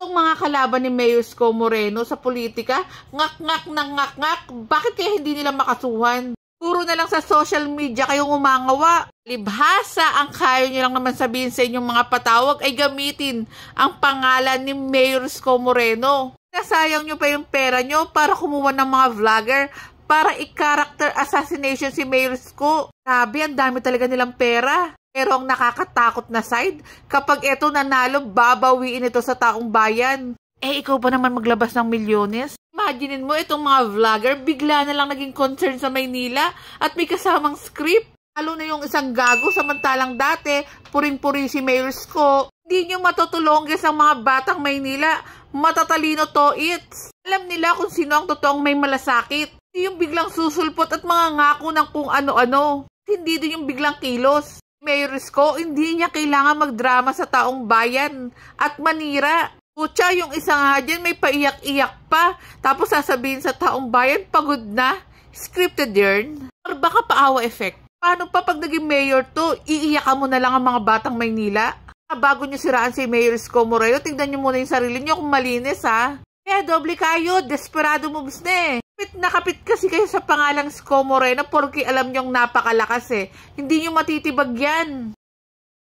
Ang mga kalaban ni Mayor Isko Moreno sa politika, ngak-ngak ng ngak-ngak, bakit kaya hindi nila makasuhan? Puro na lang sa social media kayong umangawa. Libhasa ang kaya nyo lang naman sabihin sa inyong mga patawag ay gamitin ang pangalan ni Mayor Isko Moreno. Nasayang nyo pa yung pera nyo para kumuha ng mga vlogger para i-character assassination si Mayor Isko. Grabe, ang dami talaga nilang pera. Pero ang nakakatakot na side, kapag ito nanalo, babawiin ito sa taong bayan. Ikaw pa naman maglabas ng milyones? Imaginin mo itong mga vlogger, bigla na lang naging concern sa Maynila at may kasamang script. Lalo na yung isang gago, samantalang dati, puring-puri si Mayor Isko. Hindi nyo matutulongges ang mga batang Maynila. Matatalino to it's. Alam nila kung sino ang totoong may malasakit. Hindi yung biglang susulpot at mga ngako ng kung ano-ano. Hindi din yung biglang kilos. Mayor Isko, hindi niya kailangan magdrama sa taong bayan at manira. Pucha, yung isa nga dyan may paiyak-iyak pa. Tapos sasabihin sa taong bayan, pagod na. Scripted yarn. Or baka paawa effect. Paano pa pag naging mayor to, iiyakan mo na lang ang mga batang Maynila? Bago nyo siraan si Mayor Isko Moreno, tingnan nyo muna yung sarili nyo kung malinis ha. Kaya doble kayo, desperado moves na eh. Kapit kasi kayo sa pangalang Isko Moreno porque alam nyong napakalakas eh. Hindi nyo matitibag yan.